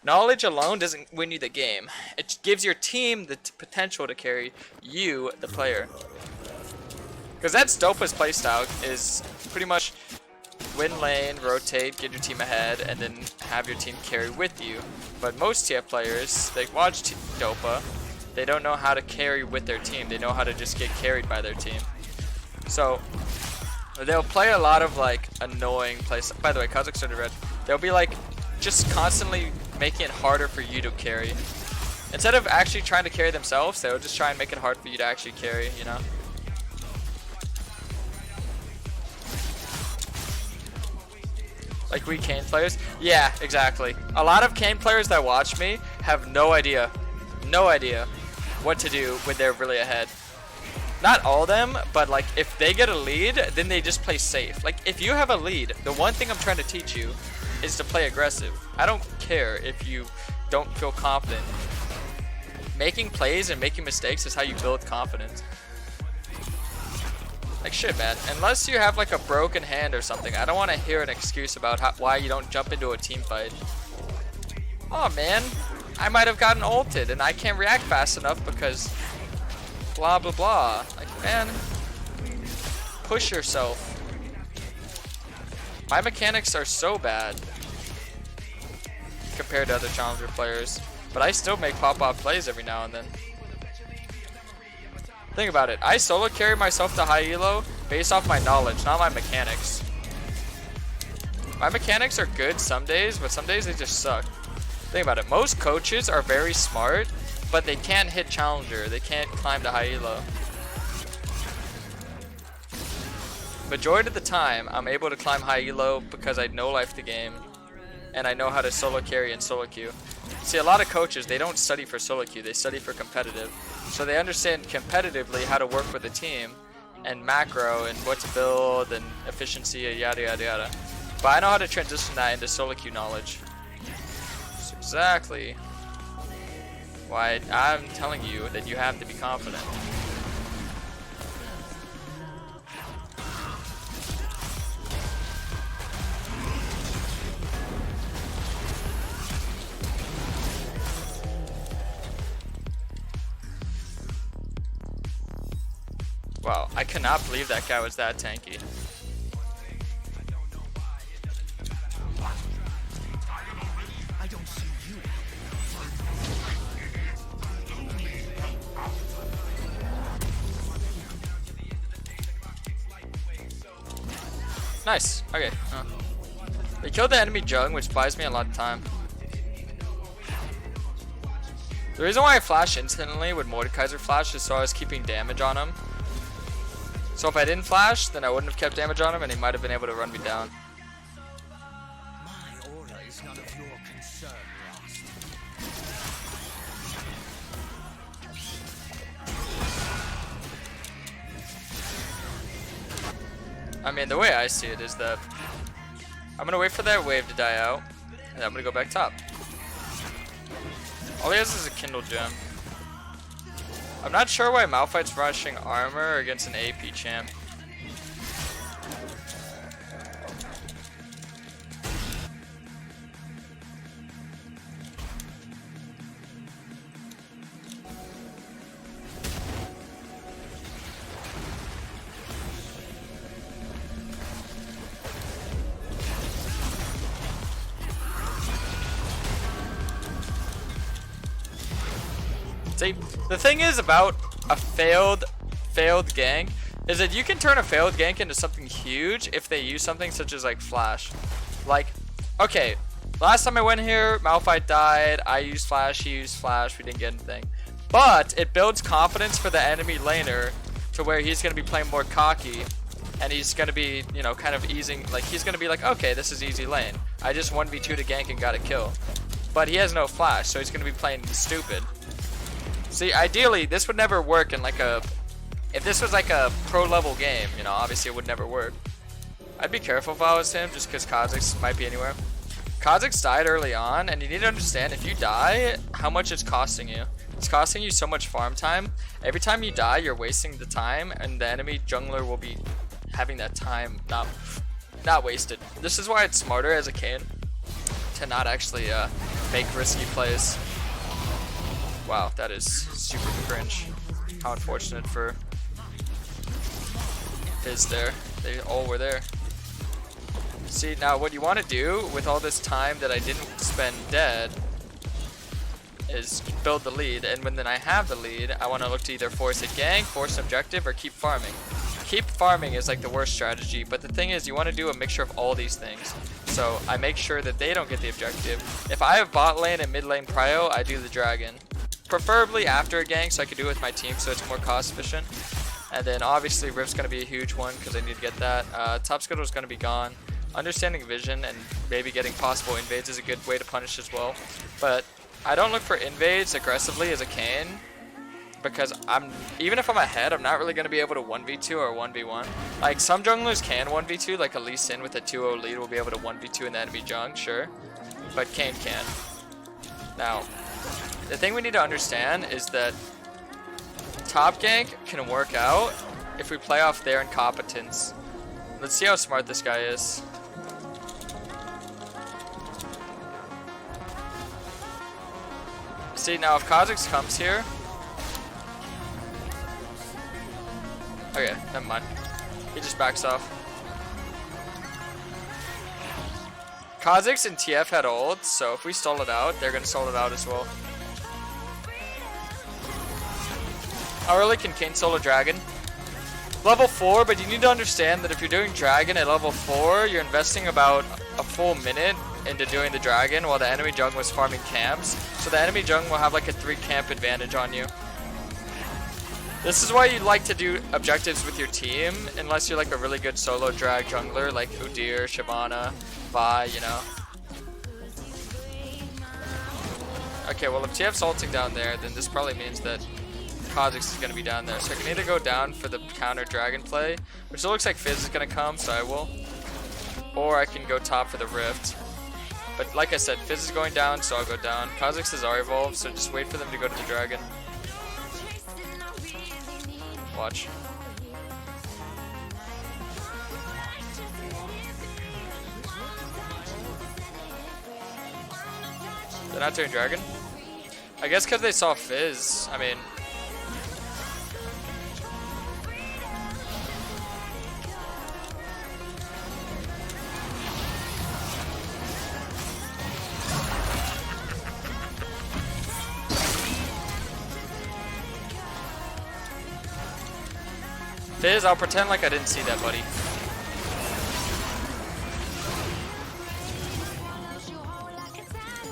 Knowledge alone doesn't win you the game. It gives your team the potential to carry you, the player. Because that's Dopa's playstyle, is pretty much win lane, rotate, get your team ahead, and then have your team carry with you. But most TF players, they watch Dopa, they don't know how to carry with their team. They know how to just get carried by their team. So they'll play a lot of like annoying plays. By the way, Kazakh started red. They'll be like just constantly making it harder for you to carry. Instead of actually trying to carry themselves, they'll just try and make it hard for you to actually carry, you know? Like we Kayn players? Yeah, exactly. A lot of Kayn players that watch me have no idea what to do when they're really ahead. Not all of them, but like if they get a lead, then they just play safe. Like if you have a lead, the one thing I'm trying to teach you is to play aggressive. I don't care if you don't feel confident. Making plays and making mistakes is how you build confidence. Like shit, man. Unless you have like a broken hand or something, I don't want to hear an excuse about why you don't jump into a team fight. Oh man, I might have gotten ulted and I can't react fast enough because blah blah blah. Like man, push yourself. My mechanics are so bad compared to other challenger players, but I still make pop-off plays every now and then. Think about it. I solo carry myself to high elo based off my knowledge, not my mechanics. My mechanics are good some days, but some days they just suck. Think about it. Most coaches are very smart, but they can't hit challenger. They can't climb to high elo. Majority of the time, I'm able to climb high elo because I know life the game, and I know how to solo carry and solo queue. See, a lot of coaches, they don't study for solo queue, they study for competitive. So they understand competitively how to work with a team, and macro, and what to build, and efficiency, yada yada yada. But I know how to transition that into solo queue knowledge. That's exactly why I'm telling you that you have to be confident. Wow, I cannot believe that guy was that tanky. Nice. Okay. They killed the enemy Jung, which buys me a lot of time. The reason why I flash instantly with Mordekaiser flash is so I was keeping damage on him. So if I didn't flash, then I wouldn't have kept damage on him and he might have been able to run me down. My order is none of your concern, Rust. I mean, the way I see it is that I'm gonna wait for that wave to die out, and I'm gonna go back top. All he has is a Kindle gem. I'm not sure why Malphite's rushing armor against an AP champ. See, the thing is about a failed gank is that you can turn a failed gank into something huge if they use something such as like flash. Like, okay, last time I went here, Malphite died, I used flash, he used flash, we didn't get anything. But it builds confidence for the enemy laner to where he's gonna be playing more cocky and he's gonna be, you know, kind of easing, like he's gonna be like, okay, this is easy lane. I just 1v2 to gank and got a kill. But he has no flash, so he's gonna be playing stupid. See, ideally, this would never work in like a... If this was like a pro-level game, you know, obviously it would never work. I'd be careful if I was him, just because Kazakhs might be anywhere. Kazakhs died early on, and you need to understand, if you die, how much it's costing you. It's costing you so much farm time. Every time you die, you're wasting the time, and the enemy jungler will be having that time not wasted. This is why it's smarter as a Kayn to not actually make risky plays. Wow, that is super cringe. How unfortunate for Fizz there. They all were there. See, now what you want to do with all this time that I didn't spend dead is build the lead, and when then I have the lead, I want to look to either force a gank, force an objective, or keep farming. Keep farming is like the worst strategy, but the thing is you want to do a mixture of all these things. So I make sure that they don't get the objective. If I have bot lane and mid lane prio, I do the dragon. Preferably after a gank so I can do it with my team so it's more cost efficient. And then obviously Rift's going to be a huge one because I need to get that. Top schedule is going to be gone. Understanding vision and maybe getting possible invades is a good way to punish as well. But I don't look for invades aggressively as a Kayn because even if I'm ahead, I'm not really going to be able to 1v2 or 1v1. Like some junglers can 1v2, like a Lee Sin with a 2-0 lead will be able to 1v2 in the enemy jung, sure. But Kayn can. Now, the thing we need to understand is that top gank can work out if we play off their incompetence. Let's see how smart this guy is. See, now if Kha'Zix comes here... Okay, never mind. He just backs off. Kha'Zix and TF had ult, so if we stall it out, they're gonna stall it out as well. How early can Kayn solo dragon? Level 4, but you need to understand that if you're doing dragon at level 4, you're investing about a full minute into doing the dragon while the enemy jung was farming camps. So the enemy jung will have like a 3 camp advantage on you. This is why you like to do objectives with your team, unless you're like a really good solo drag jungler like Udyr, Shyvana, Vi, you know. Okay, well if TF's ulting down there, then this probably means that Kha'Zix is going to be down there. So I can either go down for the counter dragon play, which it looks like Fizz is going to come, so I will. Or I can go top for the rift. But like I said, Fizz is going down, so I'll go down. Kha'Zix is our evolve, so just wait for them to go to the dragon. Watch. They're not doing dragon? I guess because they saw Fizz. I mean... Fizz, I'll pretend like I didn't see that, buddy.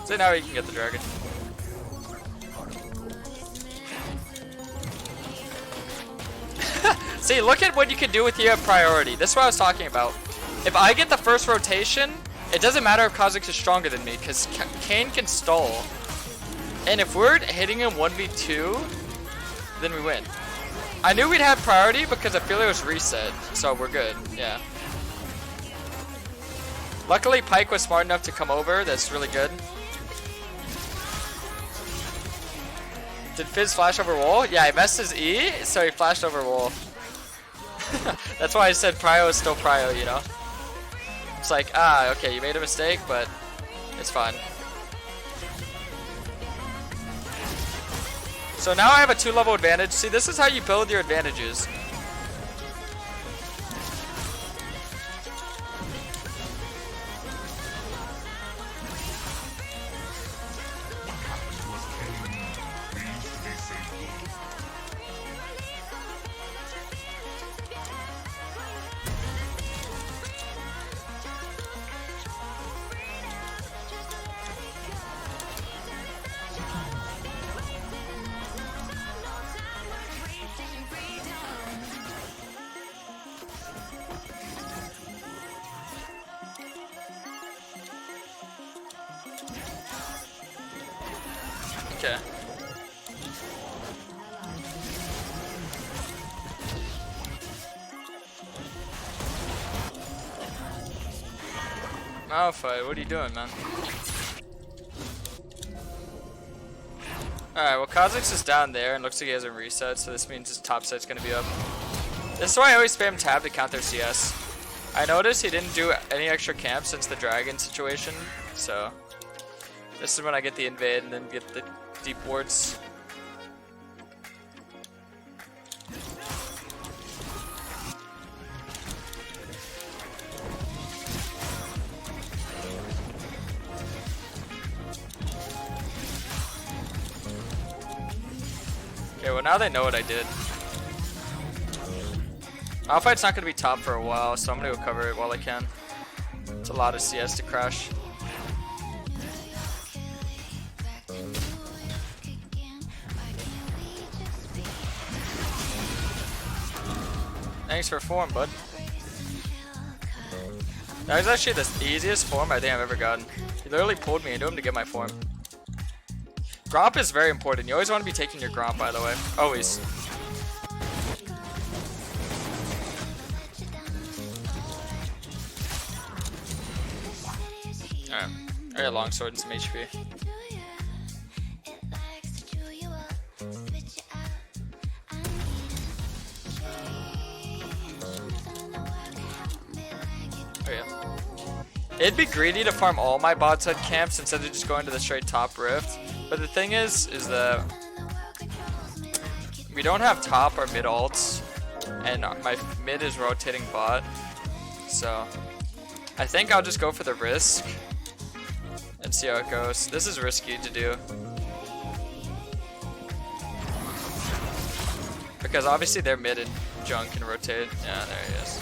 So now you can get the dragon. See, look at what you can do with you at priority. This is what I was talking about. If I get the first rotation, it doesn't matter if Kha'Zix is stronger than me, because Kayn can stall. And if we're hitting him 1v2, then we win. I knew we'd have priority because Ophelia was reset, so we're good, yeah. Luckily, Pyke was smart enough to come over, that's really good. Did Fizz flash over wall? Yeah, he messed his E, so he flashed over wall. That's why I said prio is still prio, you know? It's like, okay, you made a mistake, but it's fine. So now I have a 2-level advantage. See, this is how you build your advantages. Okay. Malphite, what are you doing, man? Alright, well Kha'Zix is down there and looks like he hasn't reset, so this means his top set's gonna be up. This is why I always spam tab to counter CS. I noticed he didn't do any extra camp since the dragon situation, So this is when I get the invade and then get the deep wards. Okay, well now they know what I did. Malphite's not going to be top for a while, so I'm going to go cover it while I can. It's a lot of CS to crash. Thanks for form, bud. That was actually the easiest form I think I've ever gotten. He literally pulled me into him to get my form. Gromp is very important. You always want to be taking your Gromp, by the way. Always. Alright. I got longsword and some HP. Oh yeah. It'd be greedy to farm all my bot side camps instead of just going to the straight top rift. But the thing is that we don't have top or mid ults, and my mid is rotating bot. So I think I'll just go for the risk and see how it goes. This is risky to do. Because obviously their mid and junk can rotate. Yeah, there he is.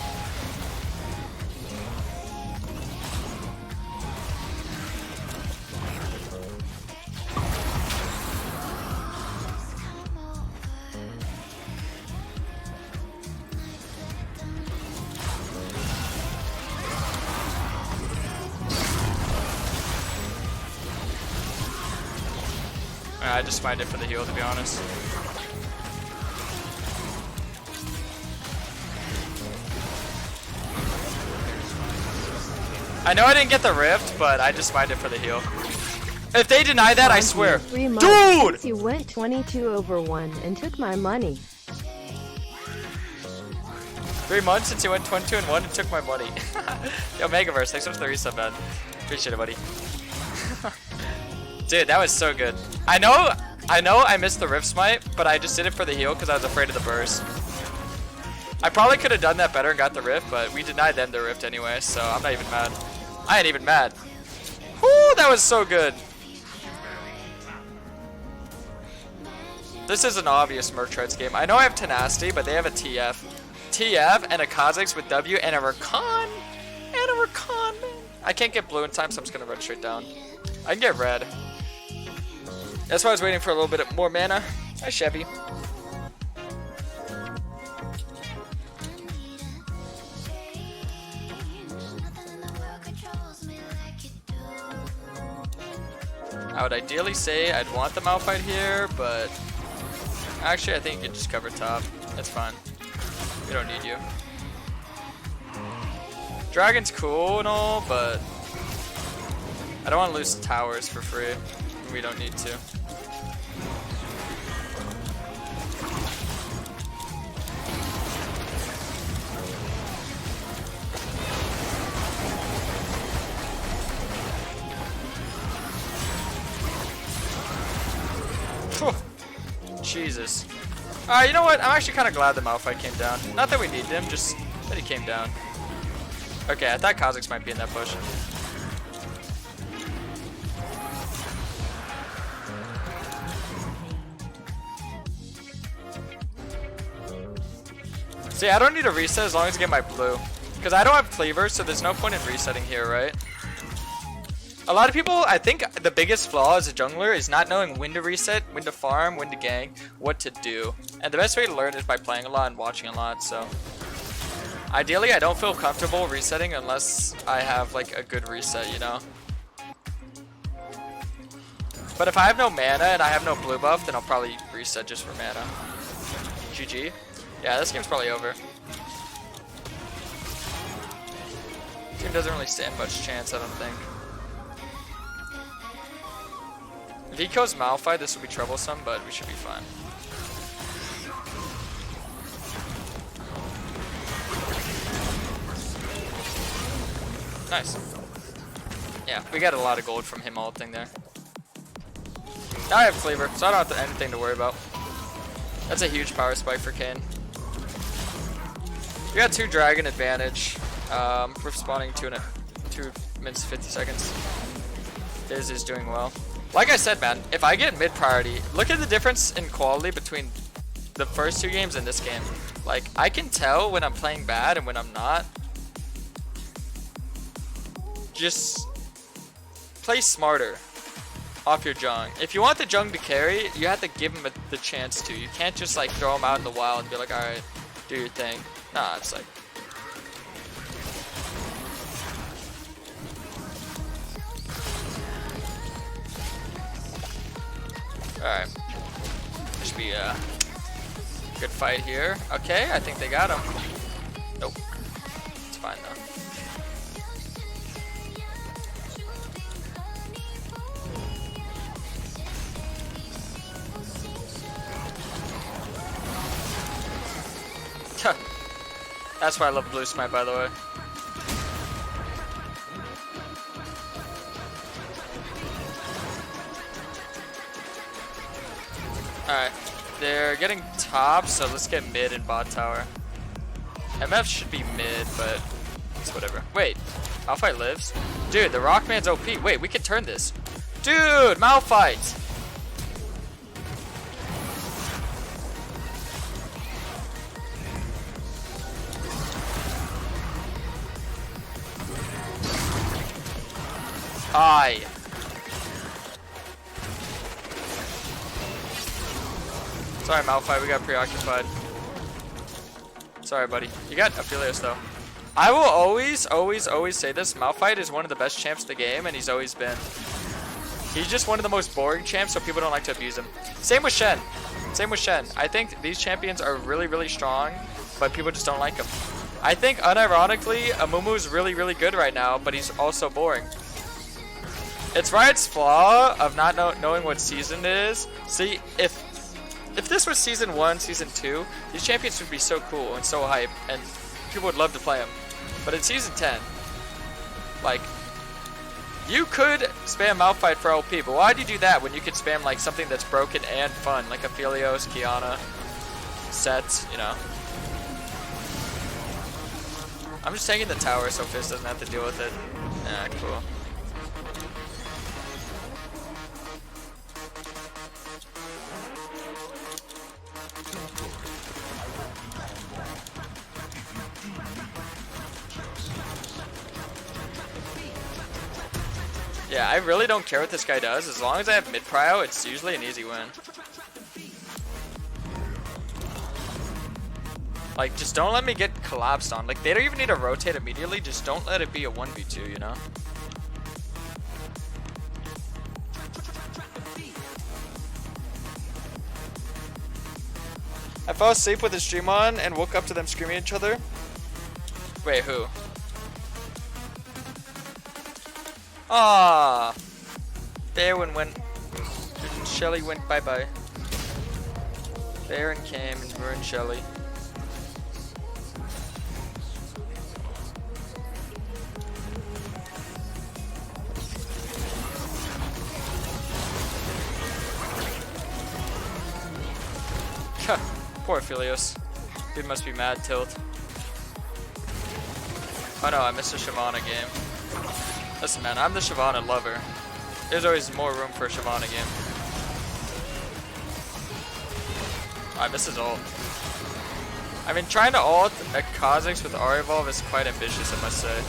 I just smited for the heal, to be honest. I know I didn't get the rift, but I just smited for the heal. If they deny that, I swear. Dude! You went 22/1 and took my money. 3 months since you went 22-1 and took my money. Yo, Megaverse, thanks so much for the resub, man. Appreciate it, buddy. Dude, that was so good. I know I missed the Rift Smite, but I just did it for the heal because I was afraid of the burst. I probably could have done that better and got the Rift, but we denied them the Rift anyway, so I'm not even mad. I ain't even mad. Whoo, that was so good. This is an obvious Merc Treads game. I know I have Tenacity, but they have a TF. TF and a Kha'Zix with W and a Rakan. And a Rakan, man. I can't get blue in time, so I'm just going to run straight down. I can get red. That's why I was waiting for a little bit more mana. Hi, Chevy. I would ideally say I'd want the Malphite here, but actually I think you can just cover top. That's fine. We don't need you. Dragon's cool and all, but I don't want to lose towers for free. We don't need to. Whew. Jesus. You know what? I'm actually kind of glad the Malphite came down. Not that we need him, just that he came down. Okay, I thought Kha'Zix might be in that push. See, I don't need a reset as long as I get my blue. Because I don't have cleaver, so there's no point in resetting here, right? A lot of people, I think the biggest flaw as a jungler is not knowing when to reset, when to farm, when to gank, what to do. And the best way to learn is by playing a lot and watching a lot, so. Ideally, I don't feel comfortable resetting unless I have like a good reset, you know? But if I have no mana and I have no blue buff, then I'll probably reset just for mana. GG. Yeah, this game's probably over. Team doesn't really stand much chance, I don't think. If he kills Malphite, this will be troublesome, but we should be fine. Nice. Yeah, we got a lot of gold from him ulting there. Now I have Cleaver, so I don't have anything to worry about. That's a huge power spike for Kayn. We got 2 dragon advantage. We're spawning 2 minutes 50 seconds. Fizz is doing well. Like I said, man, if I get mid priority, look at the difference in quality between the first 2 games and this game. Like, I can tell when I'm playing bad and when I'm not. Just play smarter off your Jung. If you want the Jung to carry, you have to give him the chance to. You can't just like throw him out in the wild and be like, alright, do your thing. Nah, it's like... Alright. Should be a good fight here. Okay, I think they got him. Nope. It's fine though. That's why I love Blue Smite, by the way. Alright, they're getting top, so let's get mid and bot tower. MF should be mid, but it's whatever. Wait, Malphite lives? Dude, the Rockman's OP. Wait, we can turn this. Dude, Malphite! Hi. Sorry, Malphite, we got preoccupied. Sorry, buddy. You got Aphelios, though. I will always say this. Malphite is one of the best champs in the game, and he's always been. He's just one of the most boring champs, so people don't like to abuse him. Same with Shen. Same with Shen. I think these champions are really strong, but people just don't like them. I think, unironically, Amumu is really good right now, but he's also boring. It's Riot's flaw of not knowing what season it is. See, if this was season 1, season 2, these champions would be so cool and so hype, and people would love to play them. But in season 10, like, you could spam Malphite for OP, but why'd you do that when you could spam like something that's broken and fun, like Aphelios, Kiana, Sets, you know? I'm just taking the tower so Fizz doesn't have to deal with it. Yeah, cool. Yeah, I really don't care what this guy does. As long as I have mid-prio, it's usually an easy win. Like, just don't let me get collapsed on. Like, they don't even need to rotate immediately. Just don't let it be a 1v2, you know? I fell asleep with the stream on and woke up to them screaming at each other. Wait, who? Ah, Baron went. Shelly went bye-bye. Baron came and ruined Shelly. Poor Aphelios. Dude must be mad tilt. Oh no, I missed a Shyvana game. Listen, man, I'm the Shyvana lover. There's always more room for a Shyvana game. I missed his ult. I mean, trying to ult a Kha'Zix with R-Evolve is quite ambitious, I must say.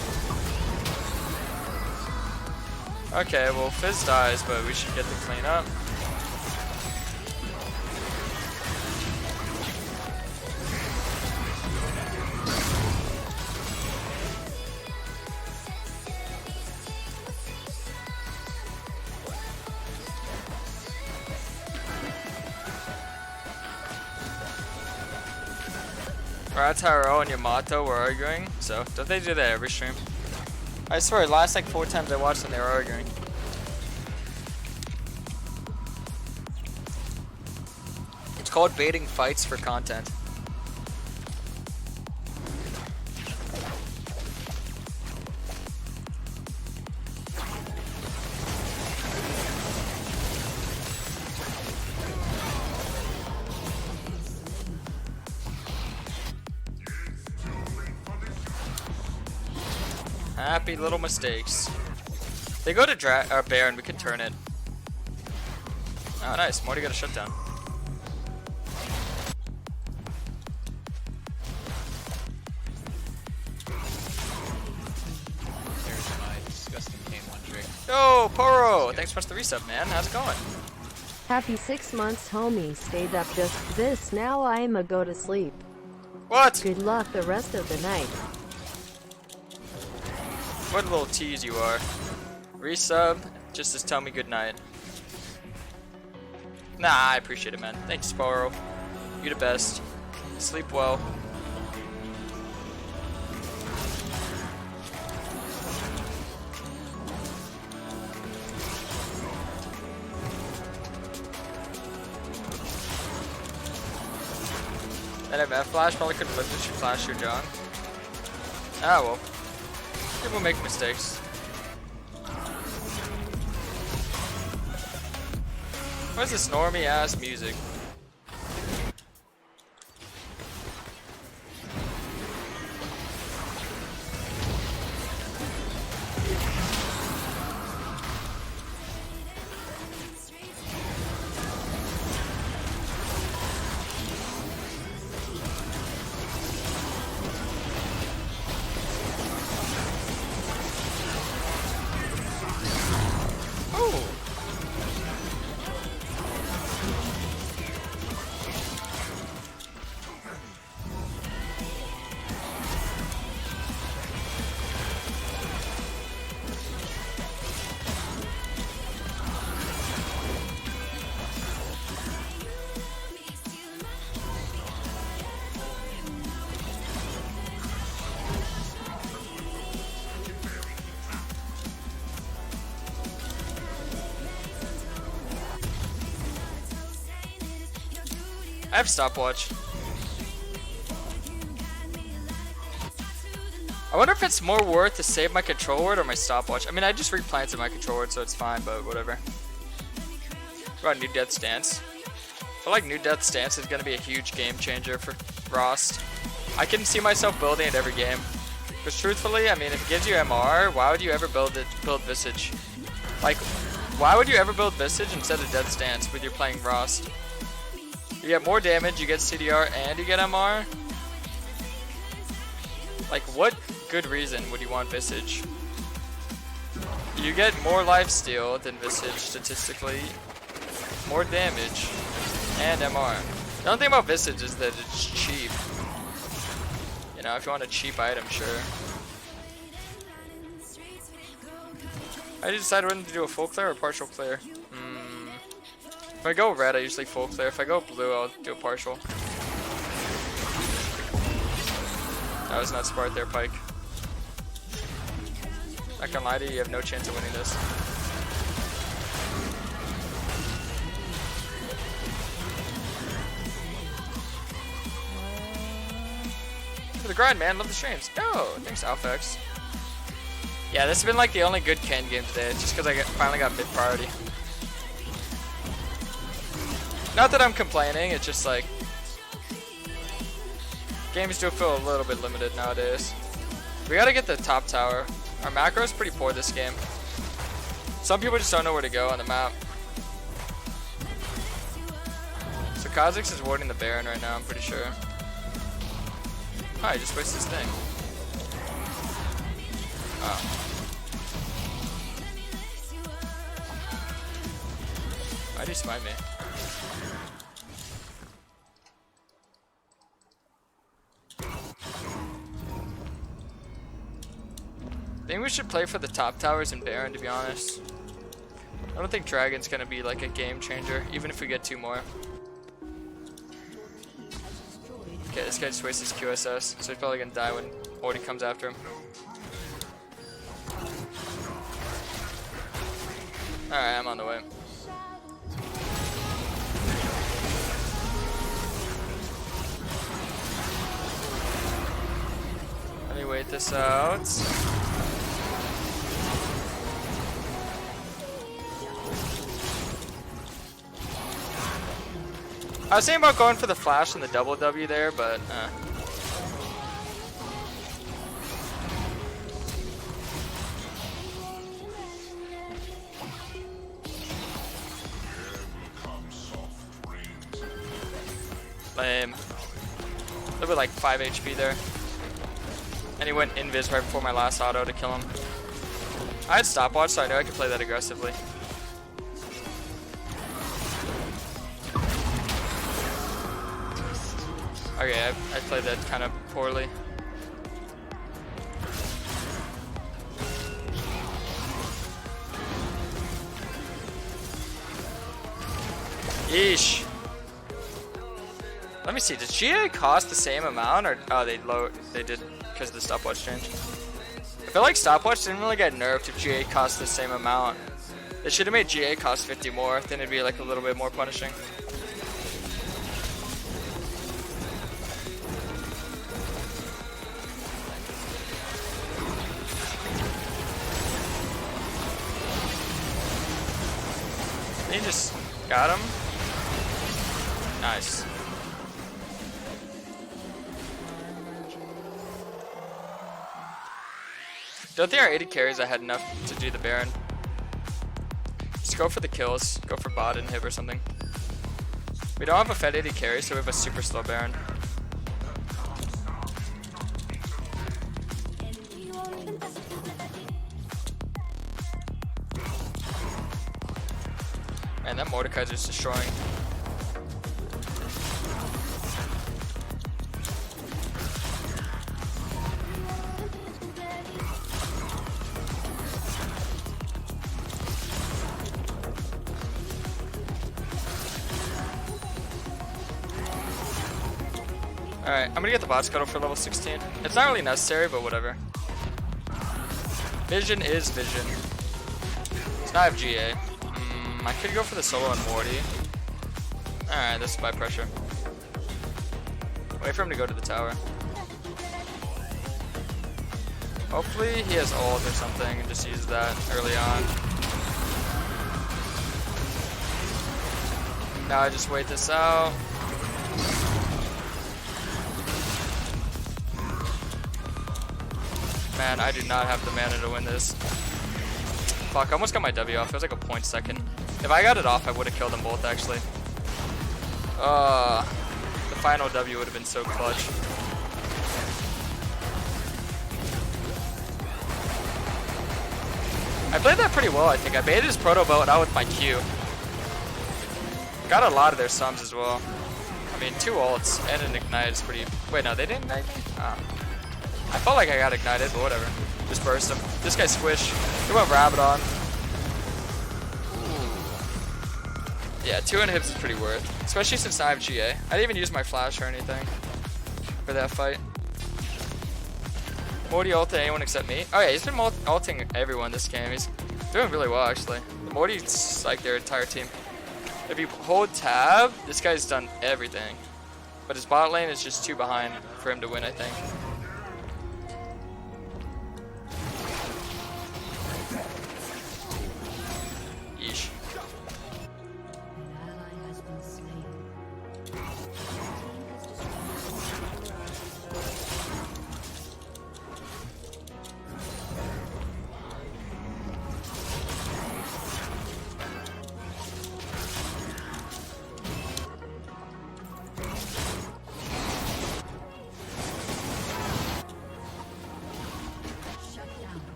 Okay, well, Fizz dies, but we should get the clean up. Rataro and Yamato were arguing, so don't they do that every stream? I swear, last like 4 times I watched them, they were arguing. It's called baiting fights for content. Happy little mistakes. They go to bear and we can turn it. Oh, nice. Morty got a shutdown. There's my disgusting Kayn one trick. Yo, Poro! Thanks so much for the reset, man. How's it going? Happy 6 months, homie. Stayed up just this. Now I'ma go to sleep. What? Good luck the rest of the night. What a little tease you are. Resub, just to tell me goodnight. Nah, I appreciate it, man. Thanks, Poro. You the best. Sleep well. That MF flash probably could have lived if she flashed your John. Ah well. People make mistakes. What is this normie ass music? I have stopwatch. I wonder if it's more worth to save my control word or my stopwatch. I mean, I just replanted my control word, so it's fine, but whatever. What about New Death Stance? I feel like New Death Stance is going to be a huge game changer for Frost. I can see myself building it every game. Because truthfully, I mean, if it gives you MR, why would you ever build Visage? Like, why would you ever build Visage instead of Death Stance when you're playing Frost? You get more damage, you get CDR, and you get MR? Like, what good reason would you want Visage? You get more lifesteal than Visage statistically, more damage, and MR. The only thing about Visage is that it's cheap. You know, if you want a cheap item, sure. I decide whether to do a full clear or partial clear. If I go red, I usually full clear. If I go blue, I'll do a partial. That was not smart there, Pike. Not gonna lie to you, you have no chance of winning this. For the grind, man. Love the streams. Oh, thanks, Alphax. Yeah, this has been like the only good Kayn game today. It's just because I finally got mid priority. Not that I'm complaining, it's just like games do feel a little bit limited nowadays. We gotta get the top tower. Our macro is pretty poor this game. Some people just don't know where to go on the map. So Kha'Zix is warding the Baron right now, I'm pretty sure. Oh, I just wasted his thing. Oh. Why'd he smite me? I think we should play for the top towers and Baron, to be honest. I don't think Dragon's gonna be like a game changer, even if we get 2 more. Okay, this guy just wasted his QSS, so he's probably gonna die when Morty comes after him. Alright, I'm on the way. Let me wait this out. I was thinking about going for the flash and the double W there, but Lame. Live with like 5 HP there. And he went invis right before my last auto to kill him. I had stopwatch, so I knew I could play that aggressively. Okay, I played that kind of poorly. Yeesh. Let me see, did GA cost the same amount, or they did because of the stopwatch change? I feel like stopwatch didn't really get nerfed if GA cost the same amount. They should have made GA cost 50 more, then it'd be like a little bit more punishing. He just got him. Nice. Don't think our 80 carries I had enough to do the Baron. Just go for the kills. Go for bot and hib or something. We don't have a fed 80 carry, so we have a super slow Baron. Man, that Mordekaiser's just destroying. Alright, I'm gonna get the bot scuttle for level 16. It's not really necessary, but whatever. Vision is vision. It's not have GA. I could go for the solo on Morty. Alright, this is by pressure. Wait for him to go to the tower. Hopefully he has ult or something and just use that early on. Now I just wait this out. Man, I do not have the mana to win this. Fuck, I almost got my W off. It was like a point second. If I got it off, I would have killed them both, actually. The final W would have been so clutch. I played that pretty well, I think. I baited his proto boat out with my Q. Got a lot of their sums as well. I mean, 2 ults and an ignite is pretty... Wait, no, they didn't ignite me? I felt like I got ignited, but whatever. Just burst him. This guy squish. He went rabbit on. Yeah, 2 inhibs is pretty worth. Especially since I have GA. I didn't even use my flash or anything for that fight. Morty ulted anyone except me. Oh yeah, he's been ulting everyone this game. He's doing really well, actually. Morty's like their entire team. If you hold tab, this guy's done everything. But his bot lane is just too behind for him to win, I think. Yeesh.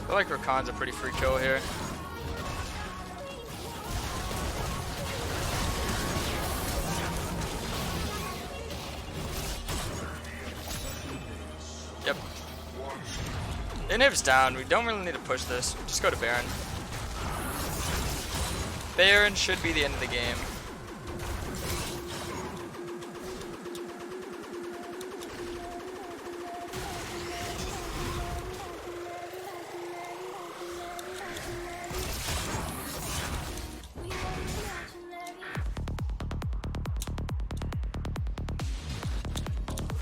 I feel like Rakan's a pretty free kill here. Yep. Inhib's down. We don't really need to push this. Just go to Baron. Baron should be the end of the game.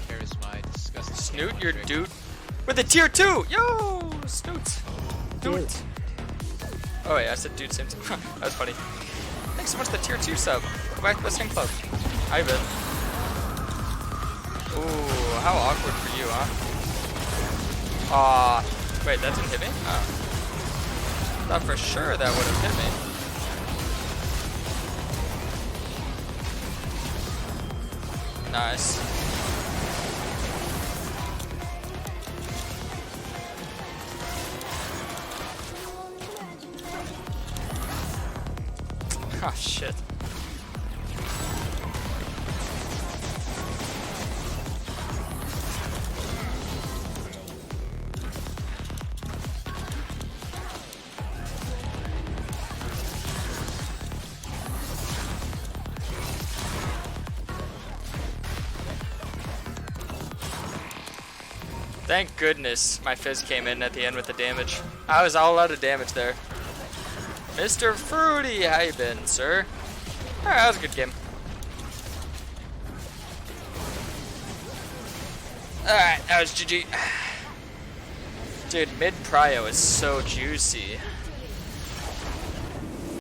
Karasmai, Snoot, your dude. With a tier 2! Yo! Snoot. Dude. Oh wait, I said dude same time. That was funny. Thanks so much for the tier 2 sub. Go back to the same club. Ivan. Ooh, how awkward for you, huh? Wait, that didn't hit me? Oh. Thought for sure that would have hit me. Nice. Oh shit. Thank goodness my fizz came in at the end with the damage. I was all out of damage there. Mr. Fruity, how you been, sir? Alright, that was a good game. Alright, that was GG. Dude, mid prio is so juicy.